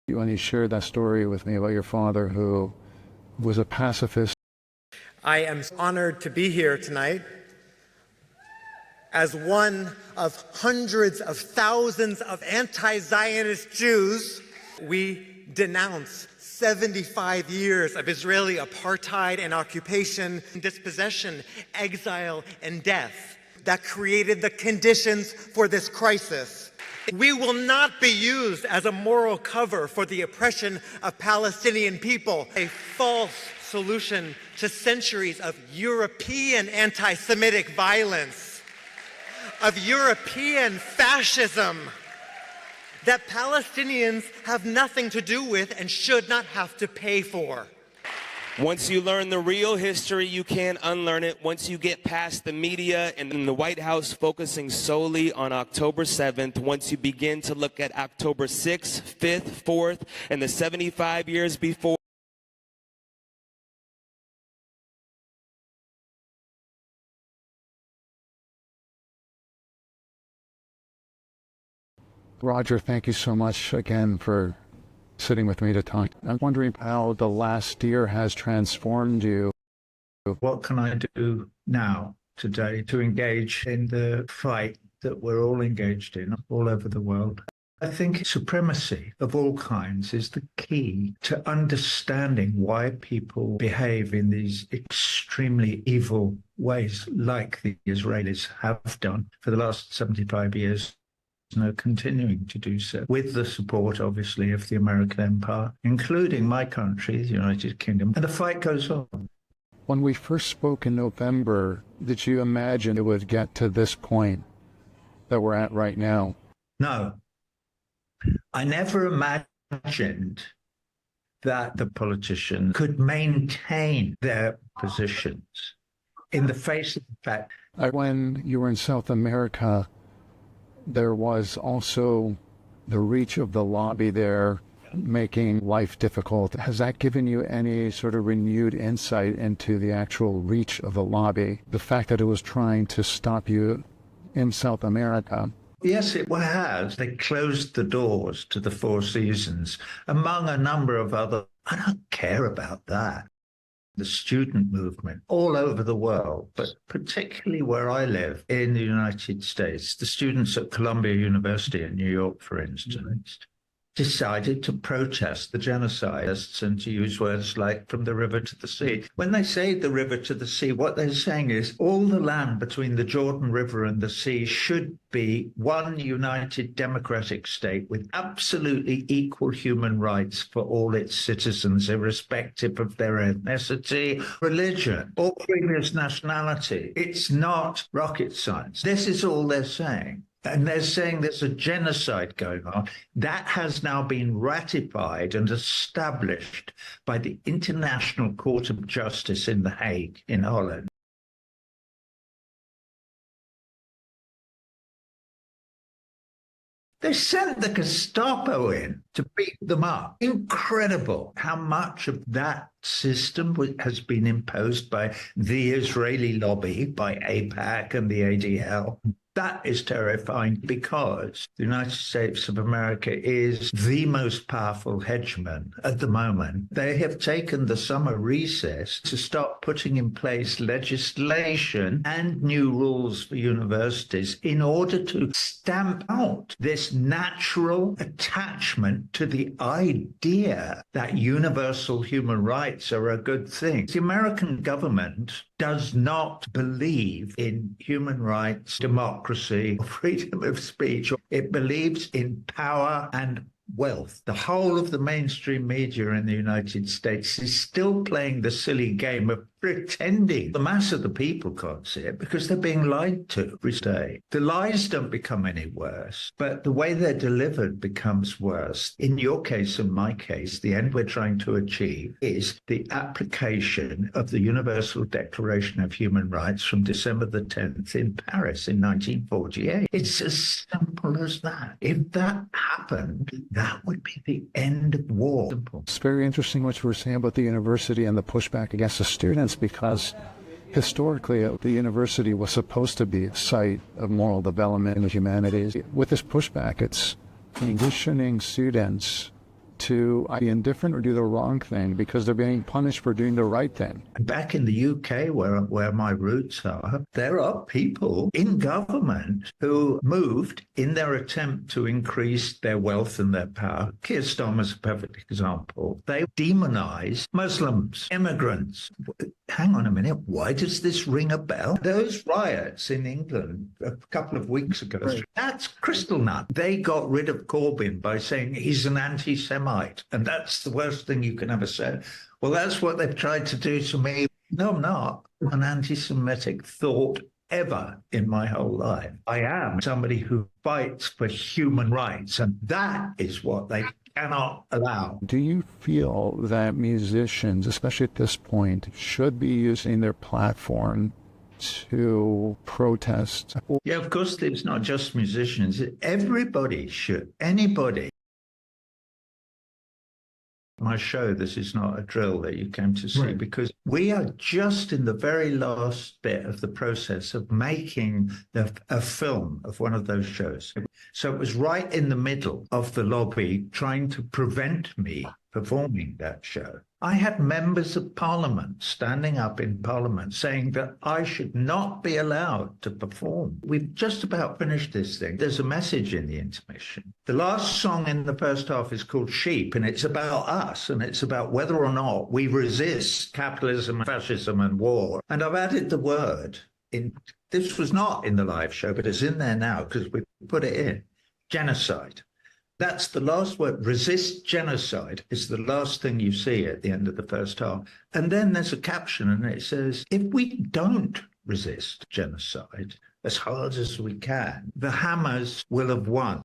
when you shared that story with me about your father who was a pacifist. I am honored to be here tonight as one of hundreds of thousands of anti-Zionist Jews. We denounce 75 years of Israeli apartheid and occupation, dispossession, exile, and death that created the conditions for this crisis. We will not be used as a moral cover for the oppression of Palestinian people, a false solution to centuries of European anti-Semitic violence, of European fascism that Palestinians have nothing to do with and should not have to pay for. Once you learn the real history, you can't unlearn it. Once you get past the media and the White House focusing solely on October 7th, once you begin to look at October 6th, 5th, 4th, and the 75 years before, Roger, thank you so much again for sitting with me to talk. I'm wondering how the last year has transformed you. What can I do now, today, to engage in the fight that we're all engaged in all over the world? I think supremacy of all kinds is the key to understanding why people behave in these extremely evil ways, like the Israelis have done for the last 75 years. Continuing to do so, with the support, obviously, of the American empire, including my country, the United Kingdom, and the fight goes on. When we first spoke in November, did you imagine it would get to this point that we're at right now? No. I never imagined that the politicians could maintain their positions in the face of the fact. When you were in South America, there was also the reach of the lobby there making life difficult. Has that given you any sort of renewed insight into the actual reach of the lobby? The fact that it was trying to stop you in South America? Yes, it has. They closed the doors to the Four Seasons, among a number of other. I don't care about that. The student movement all over the world, but particularly where I live in the United States, the students at Columbia University in New York, for instance, decided to protest the genocides and to use words like from the river to the sea. When they say the river to the sea, what they're saying is all the land between the Jordan River and the sea should be one united democratic state with absolutely equal human rights for all its citizens, irrespective of their ethnicity, religion, or previous nationality. It's not rocket science. This is all they're saying. And they're saying there's a genocide going on. That has now been ratified and established by the International Court of Justice in The Hague in Holland. They sent the Gestapo in to beat them up. Incredible how much of that system has been imposed by the Israeli lobby, by AIPAC and the ADL. That is terrifying because the United States of America is the most powerful hegemon at the moment. They have taken the summer recess to start putting in place legislation and new rules for universities in order to stamp out this natural attachment to the idea that universal human rights are a good thing. The American government does not believe in human rights, democracy, or freedom of speech. It believes in power and wealth. The whole of the mainstream media in the United States is still playing the silly game of pretending the mass of the people can't see it because they're being lied to every day. The lies don't become any worse, but the way they're delivered becomes worse. In your case and my case, the end we're trying to achieve is the application of the Universal Declaration of Human Rights from December the 10th in Paris in 1948. It's as simple as that. If that happened, that would be the end of war. Simple. It's very interesting what you were saying about the university and the pushback against the students, because historically the university was supposed to be a site of moral development in the humanities. With this pushback, it's conditioning students to be indifferent or do the wrong thing because they're being punished for doing the right thing. Back in the UK, where my roots are, there are people in government who moved in their attempt to increase their wealth and their power. Keir Starmer's a perfect example. They demonize Muslims, immigrants. Hang on a minute. Why does this ring a bell? Those riots in England a couple of weeks ago, right. That's crystal nut. They got rid of Corbyn by saying he's an anti-Semite, and that's the worst thing you can ever say. Well, that's what they've tried to do to me. No, I'm not an anti-Semitic thought ever in my whole life. I am somebody who fights for human rights, and that is what they cannot allow. Do you feel that musicians, especially at this point, should be using their platform to protest? Yeah, of course, it's not just musicians. Everybody should. Anybody. My show, this is not a drill that you came to see, right. Because we are just in the very last bit of the process of making a film of one of those shows. So it was right in the middle of the lobby trying to prevent me performing that show. I had members of Parliament standing up in Parliament saying that I should not be allowed to perform. We've just about finished this thing. There's a message in the intermission. The last song in the first half is called Sheep, and it's about us, and it's about whether or not we resist capitalism, fascism, and war. And I've added the word in. This was not in the live show, but it's in there now because we put it in. Genocide. That's the last word. Resist genocide is the last thing you see at the end of the first half. And then there's a caption and it says, if we don't resist genocide as hard as we can, the Hammers will have won.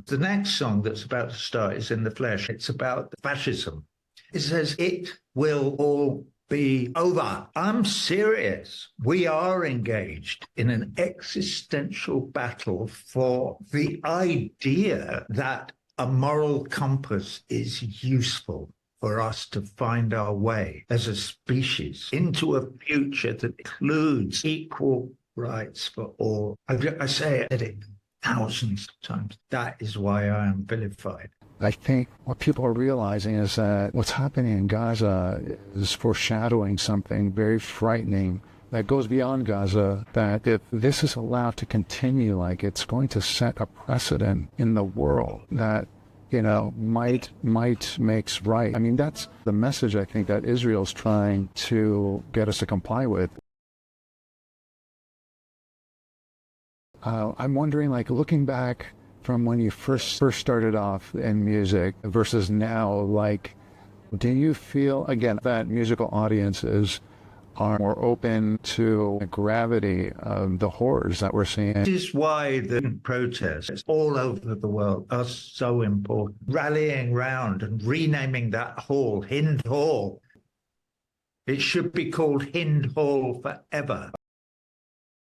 The next song that's about to start is In the Flesh. It's about fascism. It says, it will all be over. I'm serious. We are engaged in an existential battle for the idea that a moral compass is useful for us to find our way as a species into a future that includes equal rights for all. I say it thousands of times. That is why I am vilified. I think what people are realizing is that what's happening in Gaza is foreshadowing something very frightening that goes beyond Gaza, that if this is allowed to continue, like it's going to set a precedent in the world that, you know, might makes right. I mean, that's the message I think that Israel's trying to get us to comply with. I'm wondering, like, looking back from when you first started off in music versus now, like, do you feel, again, that musical audiences are more open to the gravity of the horrors that we're seeing? This is why the protests all over the world are so important. Rallying round and renaming that hall Hind Hall. It should be called Hind Hall forever.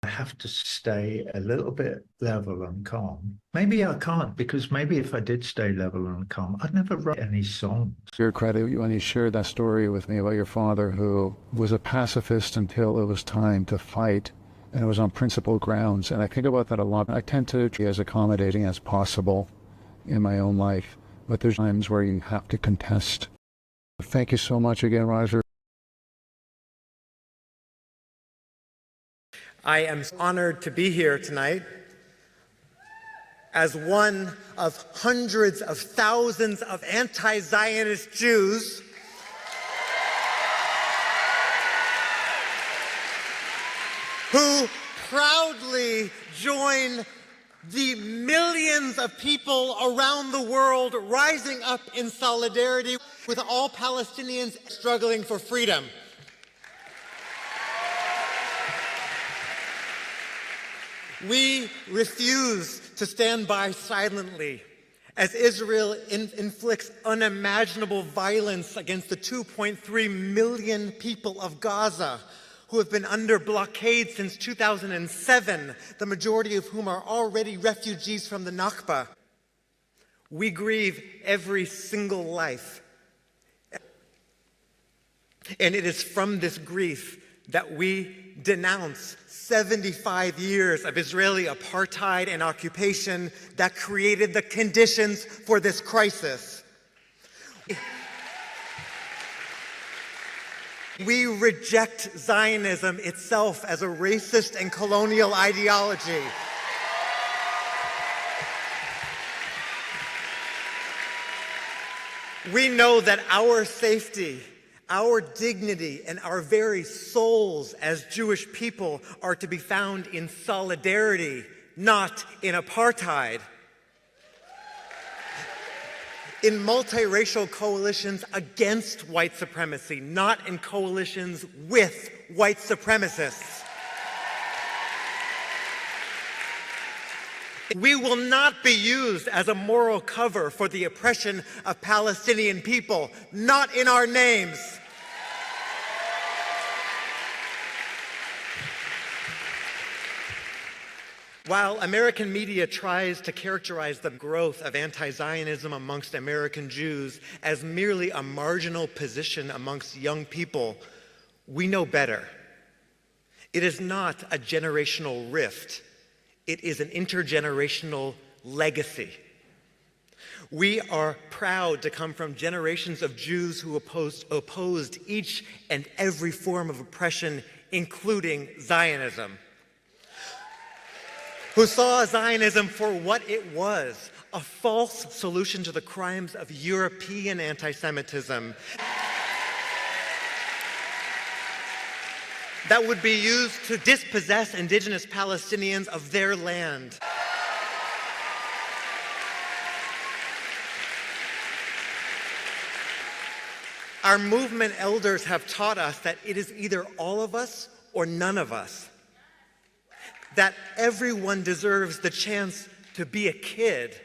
I have to stay a little bit level and calm. Maybe I can't, because maybe if I did stay level and calm, I'd never write any songs. To your credit, when you shared that story with me about your father, who was a pacifist until it was time to fight, and it was on principled grounds. And I think about that a lot. I tend to be as accommodating as possible in my own life, but there's times where you have to contest. Thank you so much again, Roger. I am honored to be here tonight as one of hundreds of thousands of anti-Zionist Jews who proudly join the millions of people around the world rising up in solidarity with all Palestinians struggling for freedom. We refuse to stand by silently as Israel inflicts unimaginable violence against the 2.3 million people of Gaza who have been under blockade since 2007, the majority of whom are already refugees from the Nakba. We grieve every single life. And it is from this grief that we denounce 75 years of Israeli apartheid and occupation that created the conditions for this crisis. We reject Zionism itself as a racist and colonial ideology. We know that our safety, our dignity, and our very souls as Jewish people are to be found in solidarity, not in apartheid. In multiracial coalitions against white supremacy, not in coalitions with white supremacists. We will not be used as a moral cover for the oppression of Palestinian people, not in our names. While American media tries to characterize the growth of anti-Zionism amongst American Jews as merely a marginal position amongst young people, we know better. It is not a generational rift. It is an intergenerational legacy. We are proud to come from generations of Jews who opposed each and every form of oppression, including Zionism, who saw Zionism for what it was, a false solution to the crimes of European anti-Semitism that would be used to dispossess indigenous Palestinians of their land. Our movement elders have taught us that it is either all of us or none of us. That everyone deserves the chance to be a kid,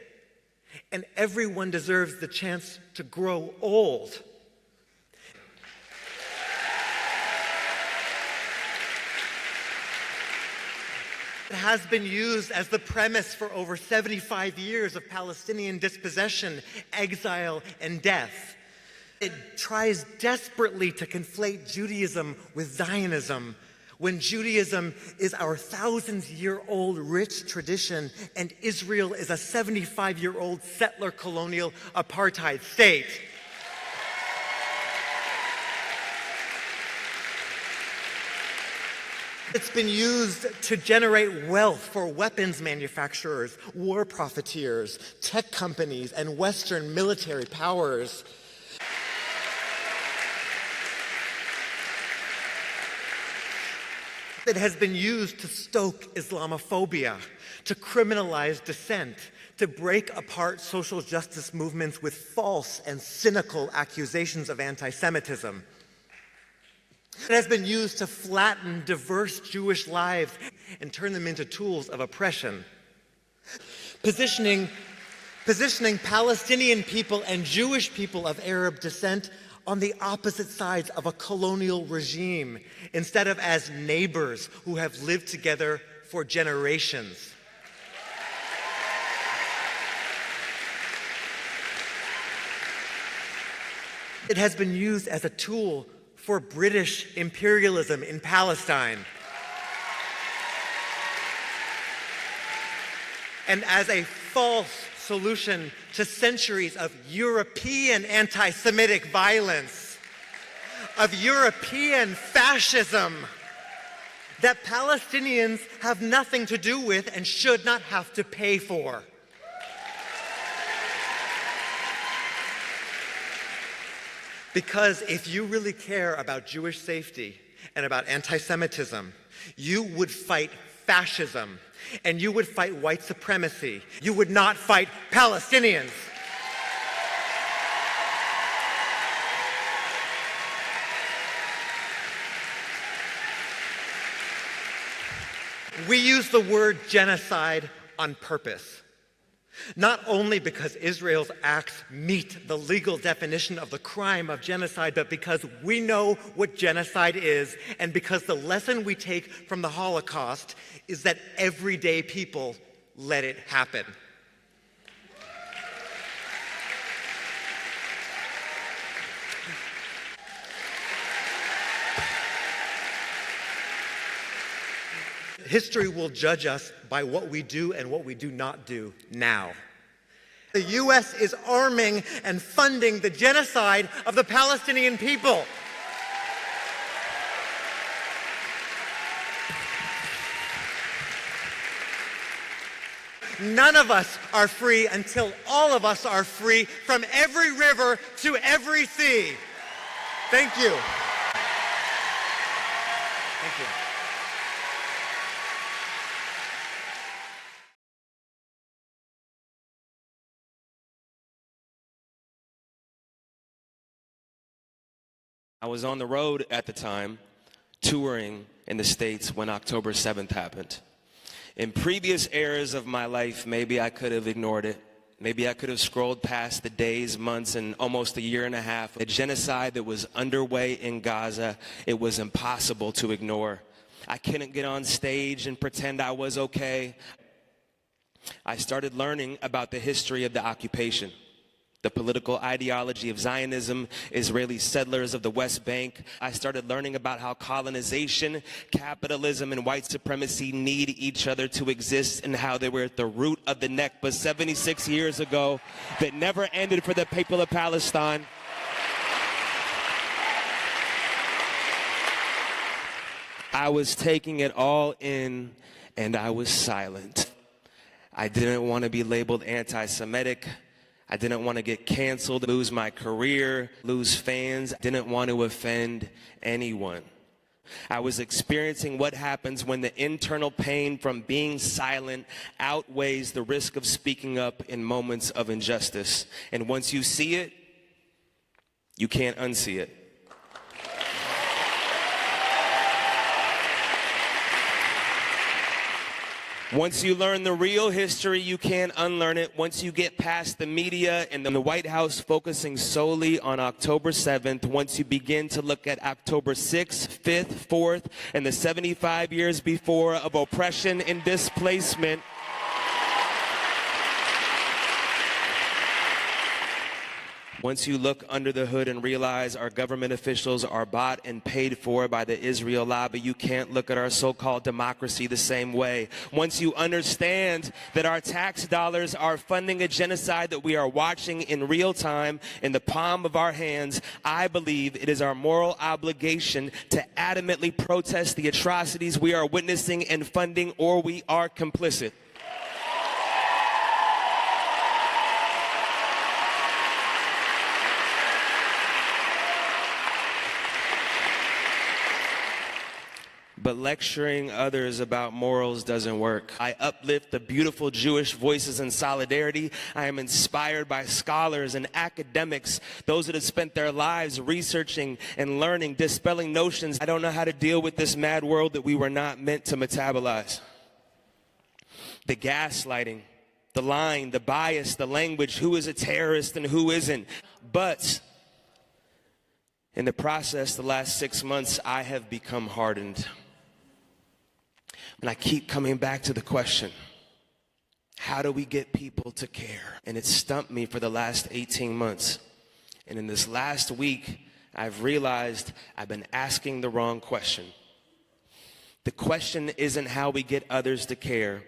and everyone deserves the chance to grow old. It has been used as the premise for over 75 years of Palestinian dispossession, exile, and death. It tries desperately to conflate Judaism with Zionism, when Judaism is our thousands-year-old rich tradition and Israel is a 75-year-old settler colonial apartheid state. It's been used to generate wealth for weapons manufacturers, war profiteers, tech companies, and Western military powers. It has been used to stoke Islamophobia, to criminalize dissent, to break apart social justice movements with false and cynical accusations of anti-Semitism. It has been used to flatten diverse Jewish lives and turn them into tools of oppression. Positioning Palestinian people and Jewish people of Arab descent on the opposite sides of a colonial regime, instead of as neighbors who have lived together for generations. It has been used as a tool for British imperialism in Palestine, and as a false solution to centuries of European anti-Semitic violence, of European fascism that Palestinians have nothing to do with and should not have to pay for. Because if you really care about Jewish safety and about anti-Semitism, you would fight fascism, and you would fight white supremacy. You would not fight Palestinians. We use the word genocide on purpose. Not only because Israel's acts meet the legal definition of the crime of genocide, but because we know what genocide is, and because the lesson we take from the Holocaust is that everyday people let it happen. History will judge us by what we do and what we do not do now. The U.S. is arming and funding the genocide of the Palestinian people. None of us are free until all of us are free, from every river to every sea. Thank you. Thank you. I was on the road at the time, touring in the States when October 7th happened. In previous eras of my life, maybe I could have ignored it. Maybe I could have scrolled past the days, months, and almost a year and a half. The genocide that was underway in Gaza, it was impossible to ignore. I couldn't get on stage and pretend I was okay. I started learning about the history of the occupation, the political ideology of Zionism, Israeli settlers of the West Bank. I started learning about how colonization, capitalism, and white supremacy need each other to exist, and how they were at the root of the neck. But 76 years ago, that never ended for the people of Palestine. I was taking it all in, and I was silent. I didn't want to be labeled anti-Semitic. I didn't want to get canceled, lose my career, lose fans. I didn't want to offend anyone. I was experiencing what happens when the internal pain from being silent outweighs the risk of speaking up in moments of injustice. And once you see it, you can't unsee it. Once you learn the real history, you can't unlearn it. Once you get past the media and the White House focusing solely on October 7th, once you begin to look at October 6th, 5th, 4th, and the 75 years before of oppression and displacement, once you look under the hood and realize our government officials are bought and paid for by the Israel lobby, you can't look at our so-called democracy the same way. Once you understand that our tax dollars are funding a genocide that we are watching in real time in the palm of our hands, I believe it is our moral obligation to adamantly protest the atrocities we are witnessing and funding, or we are complicit. But lecturing others about morals doesn't work. I uplift the beautiful Jewish voices in solidarity. I am inspired by scholars and academics, those that have spent their lives researching and learning, dispelling notions. I don't know how to deal with this mad world that we were not meant to metabolize. The gaslighting, the lying, the bias, the language, who is a terrorist and who isn't. But in the process, the last 6 months, I have become hardened. And I keep coming back to the question, how do we get people to care? And it stumped me for the last 18 months. And in this last week, I've realized I've been asking the wrong question. The question isn't how we get others to care.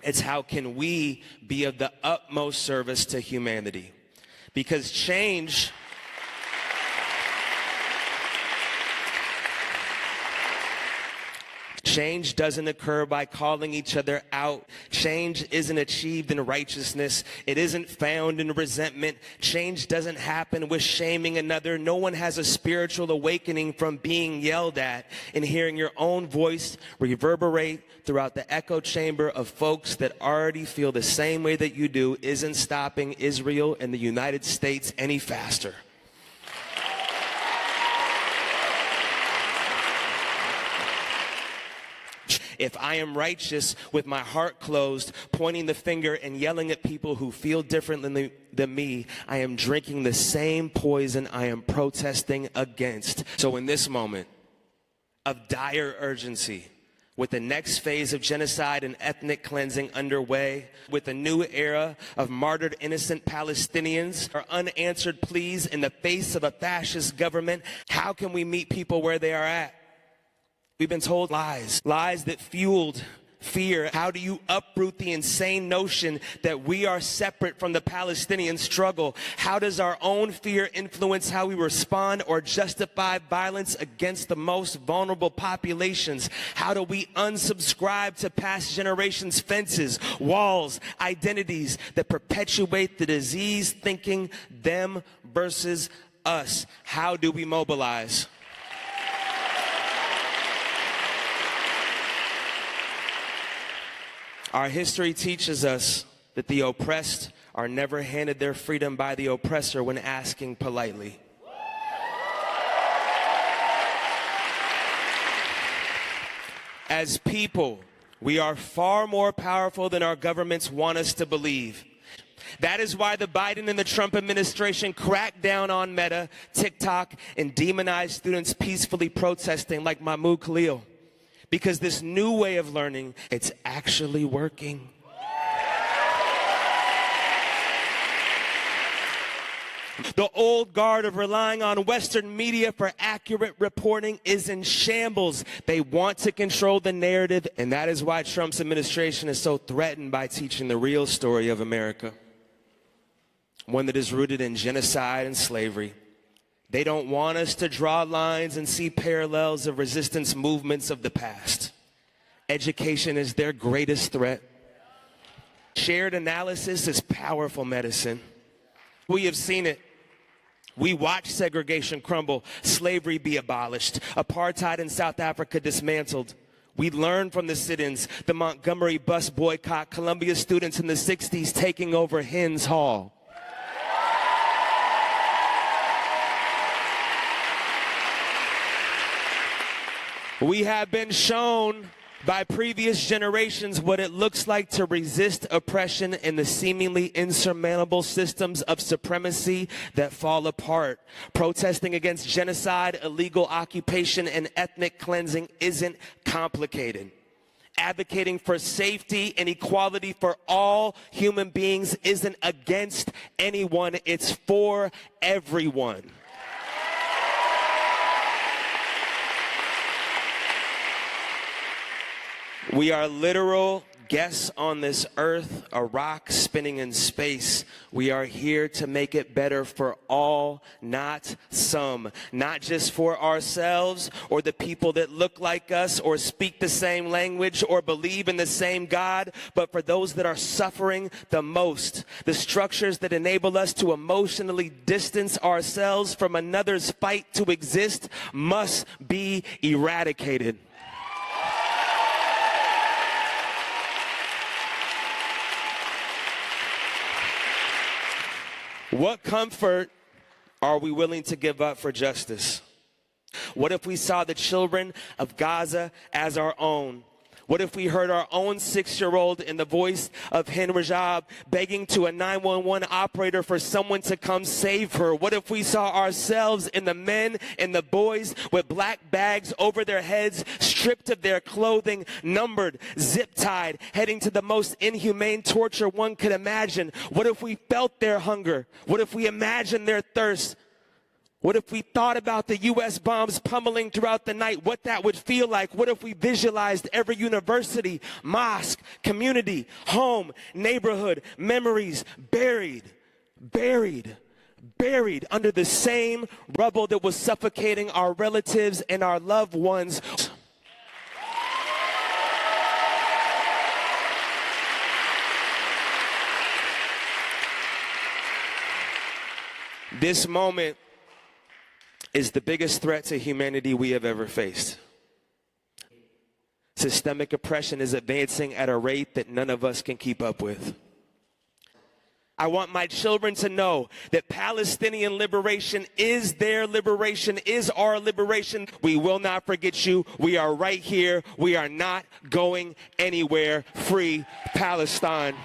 It's how can we be of the utmost service to humanity? Because change doesn't occur by calling each other out. Change isn't achieved in righteousness. It isn't found in resentment. Change doesn't happen with shaming another. No one has a spiritual awakening from being yelled at and hearing your own voice reverberate throughout the echo chamber of folks that already feel the same way that you do isn't stopping Israel and the United States any faster. If I am righteous with my heart closed, pointing the finger and yelling at people who feel differently than me, I am drinking the same poison I am protesting against. So in this moment of dire urgency, with the next phase of genocide and ethnic cleansing underway, with a new era of martyred innocent Palestinians, or unanswered pleas in the face of a fascist government, how can we meet people where they are at? We've been told lies, lies that fueled fear. How do you uproot the insane notion that we are separate from the Palestinian struggle? How does our own fear influence how we respond or justify violence against the most vulnerable populations? How do we unsubscribe to past generations' fences, walls, identities that perpetuate the disease thinking them versus us? How do we mobilize? Our history teaches us that the oppressed are never handed their freedom by the oppressor when asking politely. As people, we are far more powerful than our governments want us to believe. That is why the Biden and the Trump administration cracked down on Meta, TikTok, and demonized students peacefully protesting like Mahmoud Khalil. Because this new way of learning, it's actually working. The old guard of relying on Western media for accurate reporting is in shambles. They want to control the narrative, and that is why Trump's administration is so threatened by teaching the real story of America. One that is rooted in genocide and slavery. They don't want us to draw lines and see parallels of resistance movements of the past. Education is their greatest threat. Shared analysis is powerful medicine. We have seen it. We watched segregation crumble, slavery be abolished, apartheid in South Africa dismantled. We learned from the sit-ins, the Montgomery bus boycott, Columbia students in the 60s taking over Hens Hall. We have been shown by previous generations what it looks like to resist oppression in the seemingly insurmountable systems of supremacy that fall apart. Protesting against genocide, illegal occupation, and ethnic cleansing isn't complicated. Advocating for safety and equality for all human beings isn't against anyone, it's for everyone. We are literal guests on this earth, a rock spinning in space. We are here to make it better for all, not some. Not just for ourselves or the people that look like us or speak the same language or believe in the same God, but for those that are suffering the most. The structures that enable us to emotionally distance ourselves from another's fight to exist must be eradicated. What comfort are we willing to give up for justice? What if we saw the children of Gaza as our own? What if we heard our own 6-year-old in the voice of Hen Rajab begging to a 911 operator for someone to come save her? What if we saw ourselves in the men and the boys with black bags over their heads, stripped of their clothing, numbered, zip-tied, heading to the most inhumane torture one could imagine? What if we felt their hunger? What if we imagined their thirst? What if we thought about the U.S. bombs pummeling throughout the night, what that would feel like? What if we visualized every university, mosque, community, home, neighborhood, memories buried under the same rubble that was suffocating our relatives and our loved ones? This moment is the biggest threat to humanity we have ever faced. Systemic oppression is advancing at a rate that none of us can keep up with. I want my children to know that Palestinian liberation is their liberation, is our liberation. We will not forget you. We are right here. We are not going anywhere. Free Palestine.